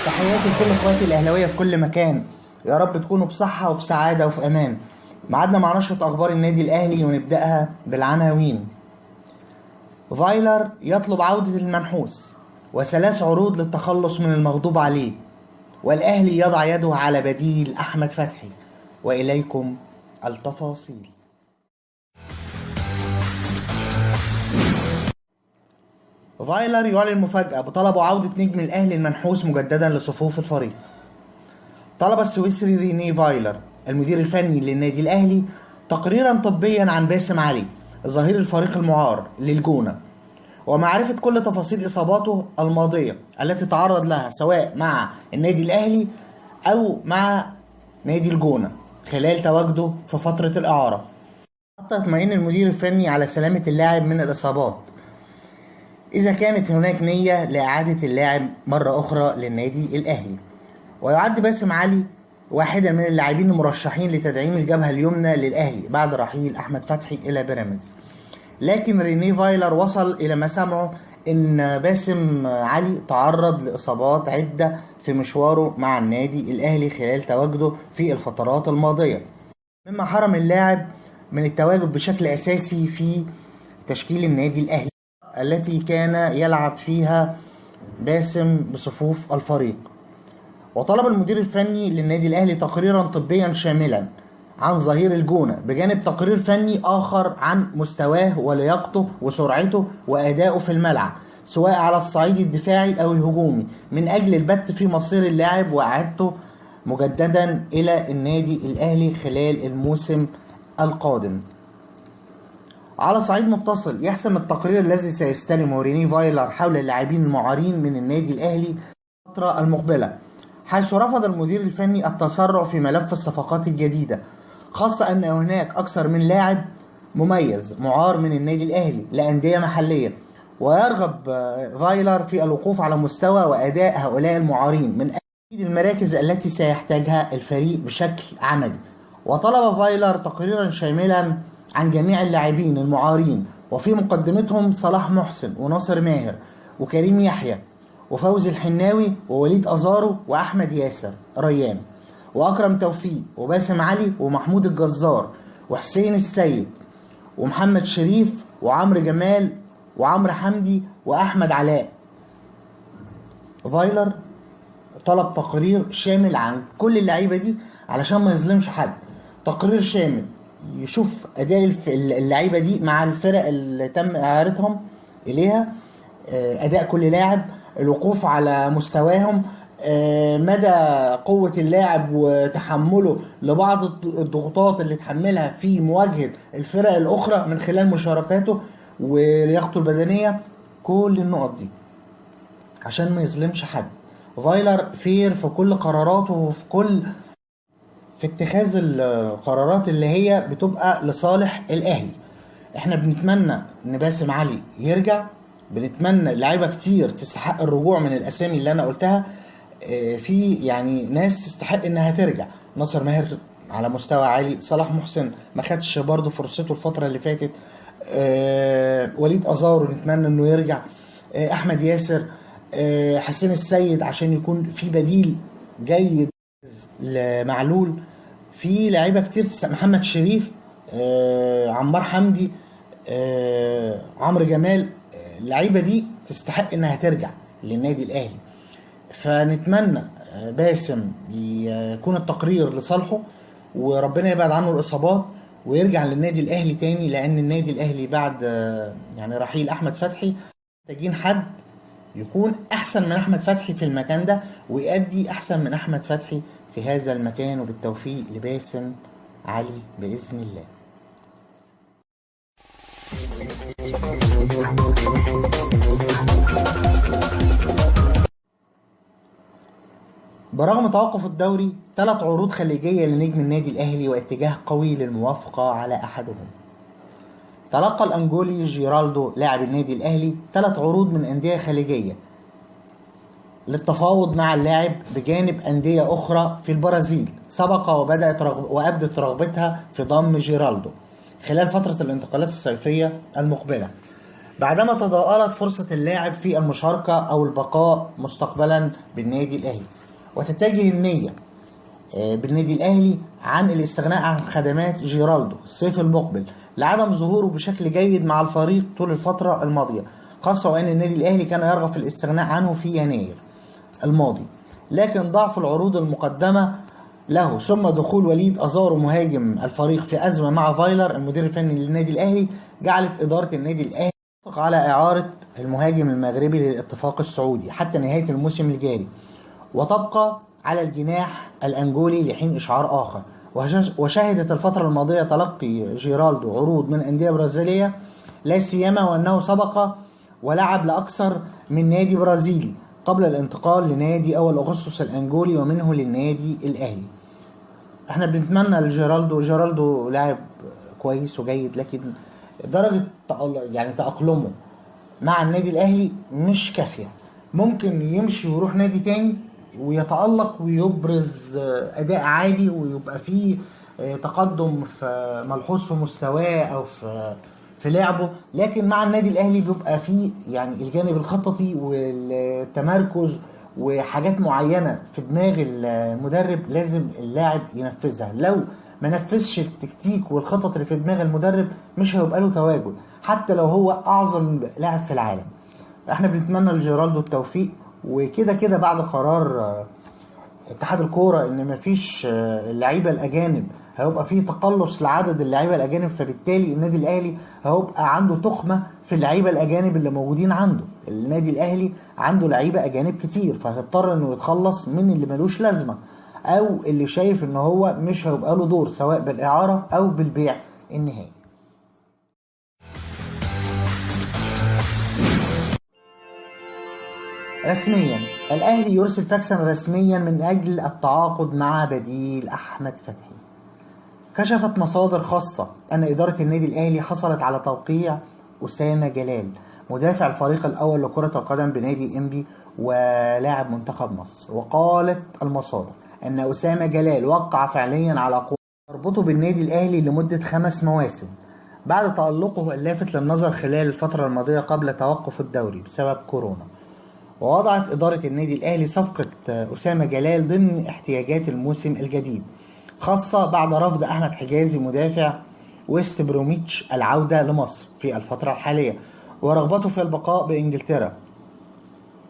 تحياتي لكل اخواتي الاهلاويه في كل مكان. يا رب تكونوا بصحه وبسعاده وفي امان. ميعادنا مع نشرة اخبار النادي الاهلي ونبداها بالعناوين. فايلر يطلب عوده المنحوس وثلاث عروض للتخلص من المغضوب عليه، والاهلي يضع يده على بديل احمد فتحي. واليكم التفاصيل. فايلر يعلن مفاجأة بطلب عودة نجم الأهلي المنحوس مجددا لصفوف الفريق. طلب السويسري ريني فايلر المدير الفني للنادي الأهلي تقريرا طبيا عن باسم علي ظهير الفريق المعار للجونة، ومعرفة كل تفاصيل إصاباته الماضية التي تعرض لها سواء مع النادي الأهلي أو مع نادي الجونة خلال تواجده في فترة الإعارة، حتى يطمئن المدير الفني على سلامة اللاعب من الإصابات إذا كانت هناك نية لإعادة اللاعب مرة أخرى للنادي الأهلي. ويعد باسم علي واحدا من اللاعبين المرشحين لتدعيم الجبهة اليمنى للأهلي بعد رحيل أحمد فتحي إلى بيراميدز، لكن ريني فايلر وصل إلى ما سمعه إن باسم علي تعرض لإصابات عدة في مشواره مع النادي الأهلي خلال تواجده في الفترات الماضية، مما حرم اللاعب من التواجد بشكل أساسي في تشكيل النادي الأهلي التي كان يلعب فيها باسم بصفوف الفريق. وطلب المدير الفني للنادي الأهلي تقريرا طبيا شاملا عن ظهير الجونة بجانب تقرير فني آخر عن مستواه ولياقته وسرعته وأدائه في الملعب سواء على الصعيد الدفاعي أو الهجومي، من أجل البت في مصير اللاعب وإعادته مجددا إلى النادي الأهلي خلال الموسم القادم. على صعيد متصل، يحسم التقرير الذي سيستلمه ريني فايلر حول اللاعبين المعارين من النادي الأهلي الفترة المقبلة، حيث رفض المدير الفني التسرع في ملف الصفقات الجديدة، خاصة أن هناك أكثر من لاعب مميز معار من النادي الأهلي لأندية محلية، ويرغب فايلر في الوقوف على مستوى وأداء هؤلاء المعارين من أجل المراكز التي سيحتاجها الفريق بشكل عملي. وطلب فايلر تقريرا شاملا عن جميع اللاعبين المعارين، وفي مقدمتهم صلاح محسن وناصر ماهر وكريم يحيى وفوزي الحناوي ووليد أزارو وأحمد ياسر ريان وأكرم توفيق وباسم علي ومحمود الجزار وحسين السيد ومحمد شريف وعمرو جمال وعمرو حمدي وأحمد علاء. فايلر طلب تقرير شامل عن كل اللعيبة دي علشان ما يظلمش حد، تقرير شامل يشوف أداء اللعيبة دي مع الفرق اللي تم إعارتهم إليها، أداء كل لاعب، الوقوف على مستواهم، مدى قوة اللاعب وتحمله لبعض الضغوطات اللي تحملها في مواجهة الفرق الأخرى من خلال مشاركاته ولياقته البدنية، كل النقط دي عشان ما يظلمش حد. فايلر فير في كل قراراته وفي اتخاذ القرارات اللي هي بتبقى لصالح الأهلي. احنا بنتمنى ان باسم علي يرجع، بنتمنى لعيبه كتير تستحق الرجوع من الاسامي اللي انا قلتها، في يعني ناس تستحق انها ترجع. ناصر ماهر على مستوى عالي، صلاح محسن ما خدش برضه فرصته الفتره اللي فاتت، وليد ازارو نتمنى انه يرجع، احمد ياسر، حسين السيد عشان يكون في بديل جيد لمعلول، في لعيبه كتير محمد شريف، عمار حمدي، عمرو جمال، اللعيبه دي تستحق انها ترجع للنادي الاهلي. فنتمنى باسم يكون التقرير لصالحه وربنا يبعد عنه الاصابات ويرجع للنادي الاهلي تاني، لان النادي الاهلي بعد يعني رحيل احمد فتحي محتاجين حد يكون احسن من احمد فتحي في المكان ده ويؤدي احسن من احمد فتحي في هذا المكان. وبالتوفيق لباسم علي باذن الله. برغم توقف الدوري، 3 عروض خليجية لنجم النادي الأهلي واتجاه قوي للموافقة على أحدهم. تلقى الأنجولي جيرالدو لاعب النادي الأهلي 3 عروض من أندية خليجية للتفاوض مع اللاعب بجانب أندية أخرى في البرازيل سبق وأبدت رغبتها في ضم جيرالدو خلال فترة الانتقالات الصيفية المقبلة، بعدما تضاءلت فرصة اللاعب في المشاركة أو البقاء مستقبلا بالنادي الأهلي. وتتجه النية بالنادي الأهلي عن الاستغناء عن خدمات جيرالدو الصيف المقبل لعدم ظهوره بشكل جيد مع الفريق طول الفترة الماضية، خاصة وأن النادي الأهلي كان يرغب في الاستغناء عنه في يناير الماضي، لكن ضعف العروض المقدمة له ثم دخول وليد أزارو مهاجم الفريق في أزمة مع فايلر المدير الفني للنادي الأهلي جعلت إدارة النادي الأهلي على إعارة المهاجم المغربي للاتفاق السعودي حتى نهاية الموسم الجاري، وتبقى على الجناح الأنجولي لحين إشعار آخر. وشهدت الفترة الماضية تلقي جيرالدو عروض من أندية برازيلية، لا سيما وأنه سبق ولعب لأكثر من نادي برازيلي قبل الانتقال لنادي أول أغسطس الأنجولي ومنه للنادي الأهلي. احنا بنتمنى جيرالدو لاعب كويس وجيد، لكن درجة يعني تأقلمه مع النادي الأهلي مش كافية. ممكن يمشي ويروح نادي تاني ويتألق ويبرز أداء عالي ويبقى فيه تقدم في ملحوظ في مستواه أو في لعبه، لكن مع النادي الأهلي بيبقى فيه يعني الجانب الخططي والتمركز وحاجات معينة في دماغ المدرب لازم اللاعب ينفذها. لو ما نفذش التكتيك والخطط اللي في دماغ المدرب مش هيبقى له تواجد حتى لو هو أعظم لاعب في العالم. احنا بنتمنى لجيرالدو التوفيق، وكده كده بعد قرار اتحاد الكوره ان مفيش اللعيبه الاجانب هيبقى فيه تقلص لعدد اللعيبه الاجانب، فبالتالي النادي الاهلي هيبقى عنده تخمه في اللعيبه الاجانب اللي موجودين عنده. النادي الاهلي عنده لعيبه اجانب كتير، فهيضطر انه يتخلص من اللي ملوش لازمه او اللي شايف ان هو مش هيبقى له دور سواء بالاعاره او بالبيع النهائي. رسميا الأهلي يرسل فاكسا رسميا من أجل التعاقد مع بديل أحمد فتحي. كشفت مصادر خاصة أن إدارة النادي الأهلي حصلت على توقيع أسامة جلال مدافع الفريق الأول لكرة القدم بنادي إنبي ولاعب منتخب مصر. وقالت المصادر أن أسامة جلال وقع فعليا على قوة تربطه بالنادي الأهلي لمدة 5 مواسم بعد تألقه اللافت للنظر خلال الفترة الماضية قبل توقف الدوري بسبب كورونا. ووضعت إدارة النادي الأهلي صفقة أسامة جلال ضمن احتياجات الموسم الجديد، خاصة بعد رفض أحمد حجازي مدافع ويست بروميتش العودة لمصر في الفترة الحالية ورغبته في البقاء بإنجلترا.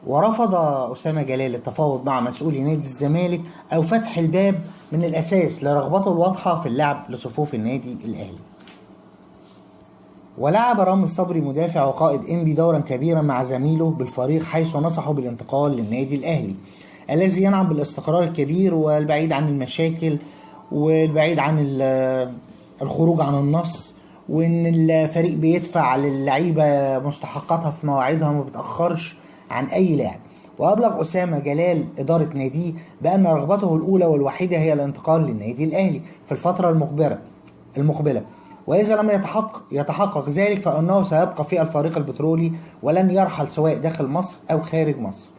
ورفض أسامة جلال التفاوض مع مسؤولي نادي الزمالك أو فتح الباب من الأساس لرغبته الواضحة في اللعب لصفوف النادي الأهلي. ولعب رامي صبري مدافع وقائد إنبي دورا كبيرا مع زميله بالفريق حيث نصحه بالانتقال للنادي الأهلي الذي ينعم بالاستقرار الكبير والبعيد عن المشاكل والبعيد عن الخروج عن النص، وإن الفريق بيدفع للعيبة مستحقاتها في مواعيدها وما بتأخرش عن أي لاعب. وأبلغ أسامة جلال إدارة ناديه بأن رغبته الأولى والوحيدة هي الانتقال للنادي الأهلي في الفترة المقبلة، وإذا لم يتحقق ذلك فإنه سيبقى في الفريق البترولي ولن يرحل سواء داخل مصر أو خارج مصر.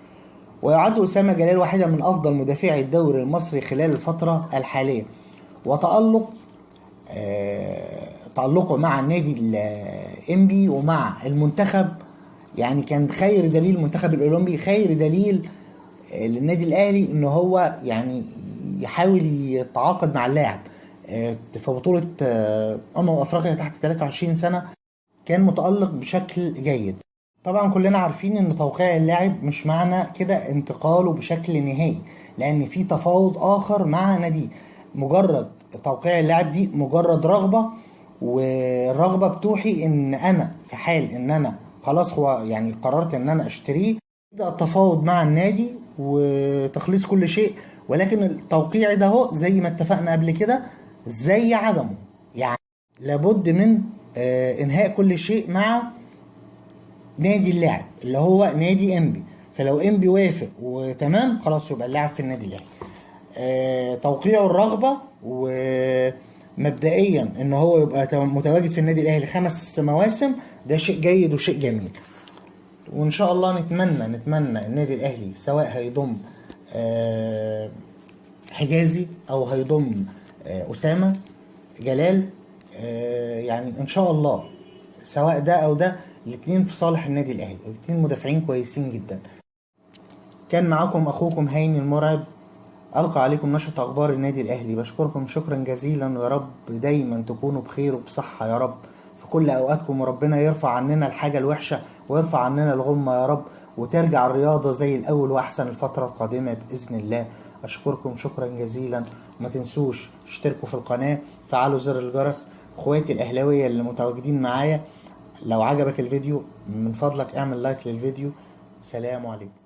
ويعد أسامة جلال واحدا من أفضل مدافعي الدوري المصري خلال الفترة الحالية، تألقه مع النادي الإنبي ومع المنتخب يعني كان خير دليل. المنتخب الأولمبي خير دليل للنادي الأهلي إن هو يعني يحاول يتعاقد مع اللاعب في بطولة أفريقيا تحت 23 سنة كان متألق بشكل جيد. طبعا كلنا عارفين ان توقيع اللاعب مش معنى كده انتقاله بشكل نهائي، لان في تفاوض اخر مع نادي. مجرد توقيع اللاعب دي مجرد رغبة، والرغبة بتوحي ان انا في حال ان انا خلاص هو يعني قررت ان انا اشتريه يبدأ التفاوض مع النادي وتخليص كل شيء. ولكن التوقيع ده هو زي ما اتفقنا قبل كده زي عدمه، يعني لابد من انهاء كل شيء مع نادي اللاعب اللي هو نادي انبي. فلو انبي وافق وتمام خلاص يبقى اللاعب في النادي الاهلي. توقيعه الرغبة ومبدئيا ان هو يبقى متواجد في النادي الاهلي 5 مواسم ده شيء جيد وشيء جميل. وان شاء الله نتمنى النادي الاهلي سواء هيضم حجازي او هيضم أسامة جلال، يعني ان شاء الله سواء ده او ده الاثنين في صالح النادي الاهلي، الاثنين مدافعين كويسين جدا. كان معاكم اخوكم هاني المرعب ألقى عليكم نشرة أخبار النادي الأهلي. بشكركم شكرا جزيلا، ويا رب دايما تكونوا بخير وبصحة يا رب في كل أوقاتكم، وربنا يرفع عننا الحاجة الوحشة ويرفع عننا الغمة يا رب، وترجع الرياضة زي الأول وأحسن الفترة القادمة بإذن الله. أشكركم شكرا جزيلا، وما تنسوش اشتركوا في القناة، فعلوا زر الجرس. اخواتي الأهلاوية اللي متواجدين معايا، لو عجبك الفيديو من فضلك اعمل لايك للفيديو. سلام عليكم.